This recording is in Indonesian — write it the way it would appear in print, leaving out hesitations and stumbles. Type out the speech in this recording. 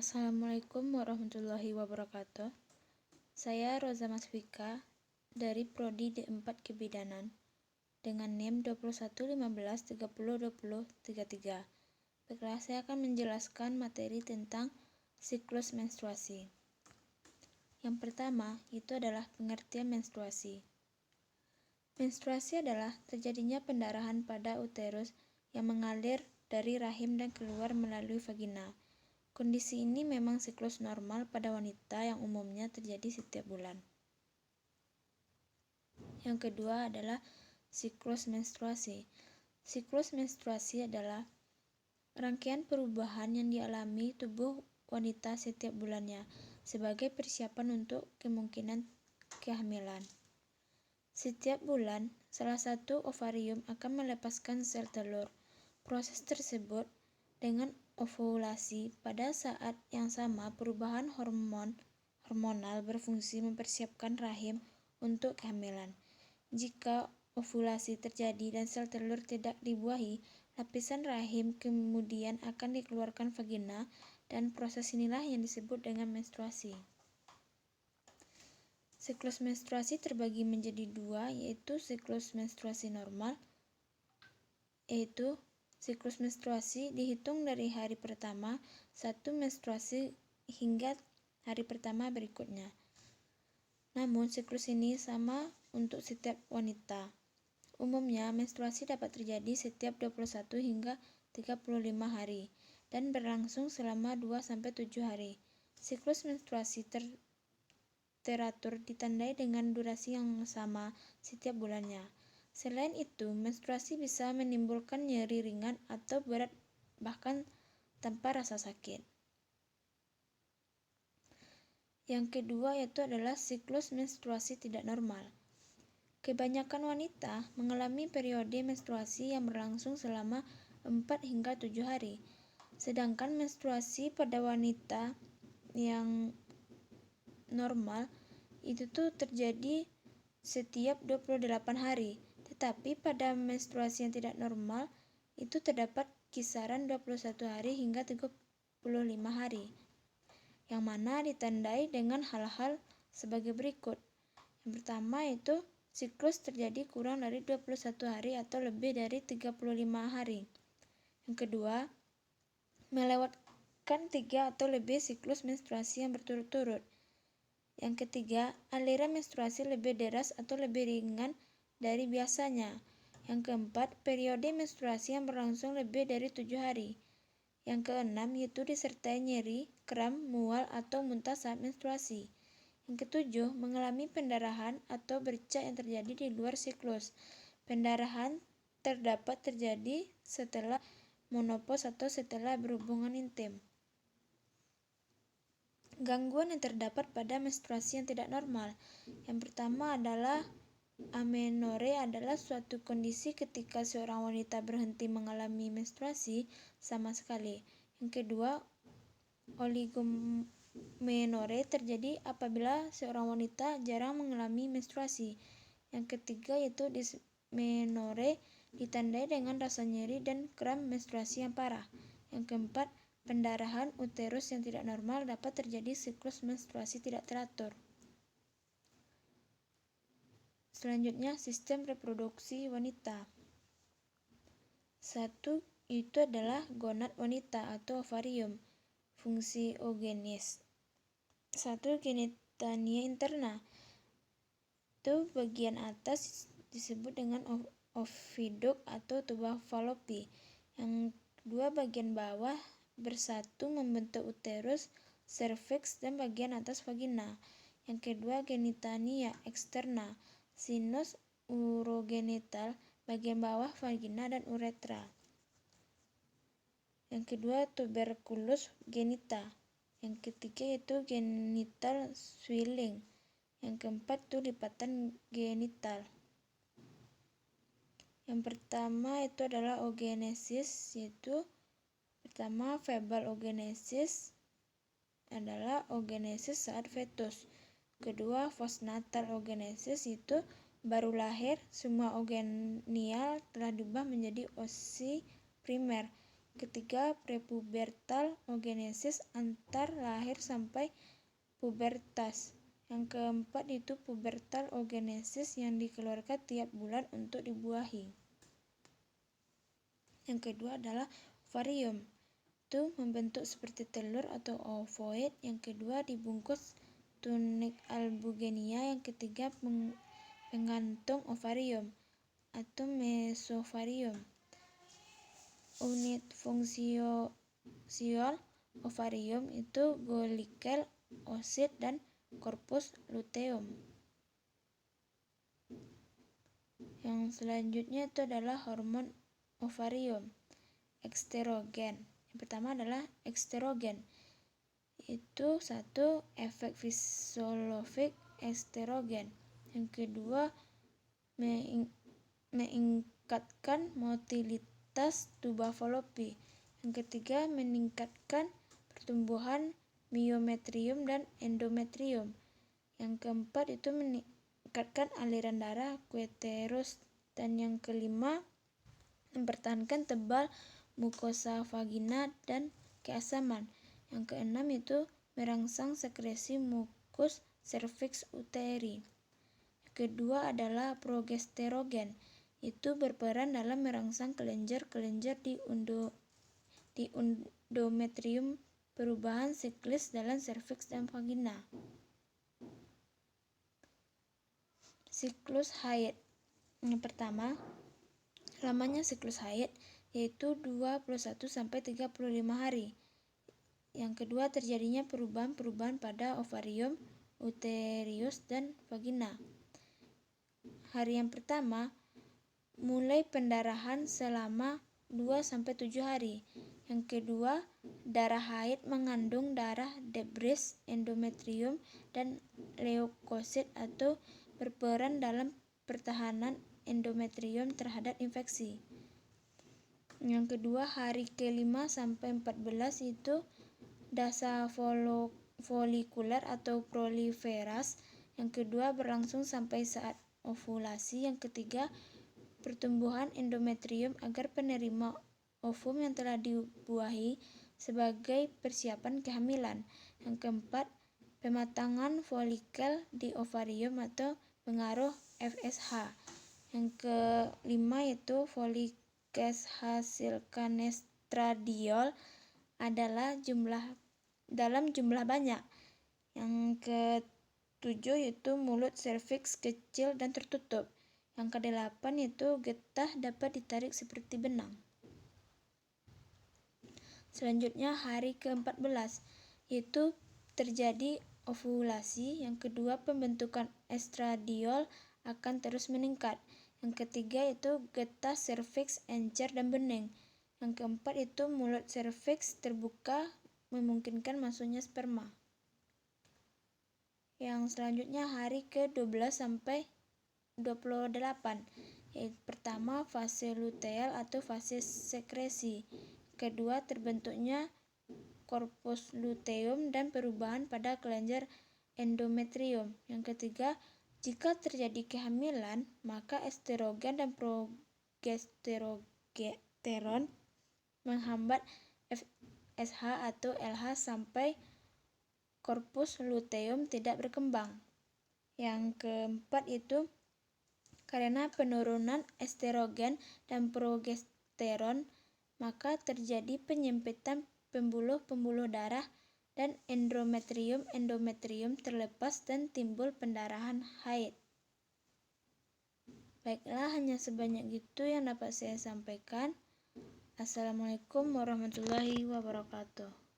Assalamualaikum warahmatullahi wabarakatuh. Saya Roza Masfika dari Prodi D4 Kebidanan dengan NIM 2115302033. Baiklah, saya akan menjelaskan materi tentang siklus menstruasi. Yang pertama, itu adalah pengertian menstruasi. Menstruasi adalah terjadinya pendarahan pada uterus yang mengalir dari rahim dan keluar melalui vagina. Kondisi ini memang siklus normal pada wanita yang umumnya terjadi setiap bulan. Yang kedua adalah siklus menstruasi. Siklus menstruasi adalah rangkaian perubahan yang dialami tubuh wanita setiap bulannya sebagai persiapan untuk kemungkinan kehamilan. Setiap bulan, salah satu ovarium akan melepaskan sel telur. Proses tersebut dengan ovulasi. Pada saat yang sama, perubahan hormonal berfungsi mempersiapkan rahim untuk kehamilan. Jika ovulasi terjadi dan sel telur tidak dibuahi, lapisan rahim kemudian akan dikeluarkan vagina, dan proses inilah yang disebut dengan menstruasi. Siklus menstruasi terbagi menjadi dua, yaitu siklus menstruasi normal, yaitu siklus menstruasi dihitung dari hari pertama satu menstruasi hingga hari pertama berikutnya. Namun, siklus ini sama untuk setiap wanita. Umumnya, menstruasi dapat terjadi setiap 21 hingga 35 hari dan berlangsung selama 2-7 hari. Siklus menstruasi teratur ditandai dengan durasi yang sama setiap bulannya. Selain itu, menstruasi bisa menimbulkan nyeri ringan atau berat bahkan tanpa rasa sakit. Yang kedua yaitu adalah siklus menstruasi tidak normal. Kebanyakan wanita mengalami periode menstruasi yang berlangsung selama 4 hingga 7 hari. Sedangkan menstruasi pada wanita yang normal itu terjadi setiap 28 hari. Tetapi pada menstruasi yang tidak normal itu terdapat kisaran 21 hari hingga 35 hari, yang mana ditandai dengan hal-hal sebagai berikut. Yang pertama yaitu siklus terjadi kurang dari 21 hari atau lebih dari 35 hari. Yang kedua, melewatkan 3 atau lebih siklus menstruasi yang berturut-turut. Yang ketiga, aliran menstruasi lebih deras atau lebih ringan dari biasanya. Yang keempat, periode menstruasi yang berlangsung lebih dari 7 hari. Yang keenam, yaitu disertai nyeri, kram, mual, atau muntah saat menstruasi. Yang ketujuh, mengalami pendarahan atau bercak yang terjadi di luar siklus. Pendarahan terdapat terjadi setelah menopause atau setelah berhubungan intim. Gangguan yang terdapat pada menstruasi yang tidak normal. Yang pertama adalah amenore, amenorrea adalah suatu kondisi ketika seorang wanita berhenti mengalami menstruasi sama sekali. Yang kedua, oligomenore terjadi apabila seorang wanita jarang mengalami menstruasi. Yang ketiga yaitu dysmenore, ditandai dengan rasa nyeri dan kram menstruasi yang parah. Yang keempat, pendarahan uterus yang tidak normal dapat terjadi siklus menstruasi tidak teratur. Selanjutnya, sistem reproduksi wanita. 1. Itu adalah gonad wanita atau ovarium. Fungsi oogenes. 1. Genitania interna. Itu bagian atas disebut dengan oviduct atau tuba Fallopi. Yang kedua, bagian bawah bersatu membentuk uterus, cervix, dan bagian atas vagina. Yang kedua, genitania eksterna, sinus urogenital, bagian bawah vagina dan uretra. Yang kedua, tuberculus genita. Yang ketiga yaitu genital swelling. Yang keempat itu lipatan genital. Yang pertama itu adalah oogenesis, yaitu pertama, febal oogenesis adalah oogenesis saat fetus. Kedua, postnatal oogenesis itu baru lahir, semua oogenial telah diubah menjadi oosi primer. Ketiga, prepubertal oogenesis antar lahir sampai pubertas. Yang keempat itu pubertal oogenesis yang dikeluarkan tiap bulan untuk dibuahi. Yang kedua adalah ovarium. Itu membentuk seperti telur atau ovoid. Yang kedua dibungkus tunik albugenia. Yang ketiga pengantung ovarium atau mesovarium. Unit fungsional ovarium itu Golgikel, oosit, dan corpus luteum. Yang selanjutnya itu adalah hormon ovarium, estrogen. Yang pertama adalah estrogen. Itu satu, efek fisiologis estrogen. Yang kedua, meningkatkan motilitas tuba falopi. Yang ketiga, meningkatkan pertumbuhan miometrium dan endometrium. Yang keempat itu meningkatkan aliran darah uterus. Dan yang kelima, mempertahankan tebal mukosa vagina dan keasaman. Yang keenam itu merangsang sekresi mukus cervix uteri. Kedua adalah progesterogen. Itu berperan dalam merangsang kelenjar-kelenjar di endometrium, perubahan siklis dalam serviks dan vagina. Siklus haid. Yang pertama, lamanya siklus haid yaitu 21-35 hari. Yang kedua, terjadinya perubahan-perubahan pada ovarium, uterus, dan vagina. Hari yang pertama, mulai pendarahan selama 2-7 hari. Yang kedua, darah haid mengandung darah debris endometrium dan leukosit atau berperan dalam pertahanan endometrium terhadap infeksi. Yang kedua, hari ke-5-14 itu dasa folikuler atau proliferas. Yang kedua, berlangsung sampai saat ovulasi. Yang ketiga, pertumbuhan endometrium agar penerima ovum yang telah dibuahi sebagai persiapan kehamilan. Yang keempat, pematangan folikel di ovarium atau pengaruh FSH. Yang kelima itu folikes hasilkan estradiol adalah dalam jumlah banyak. Yang ketujuh itu mulut serviks kecil dan tertutup. Yang kedelapan itu getah dapat ditarik seperti benang. Selanjutnya hari ke-14 yaitu terjadi ovulasi. Yang kedua, pembentukan estradiol akan terus meningkat. Yang ketiga itu getah serviks encer dan bening. Yang keempat itu mulut serviks terbuka memungkinkan masuknya sperma. Yang selanjutnya hari ke-12 sampai 28. Yaitu pertama, fase luteal atau fase sekresi. Kedua, terbentuknya corpus luteum dan perubahan pada kelenjar endometrium. Yang ketiga, jika terjadi kehamilan, maka estrogen dan progesteron menghambat FSH atau LH sampai corpus luteum tidak berkembang. Yang keempat itu karena penurunan estrogen dan progesteron, maka terjadi penyempitan pembuluh-pembuluh darah dan endometrium terlepas dan timbul pendarahan haid. Baiklah, hanya sebanyak itu yang dapat saya sampaikan. Assalamualaikum warahmatullahi wabarakatuh.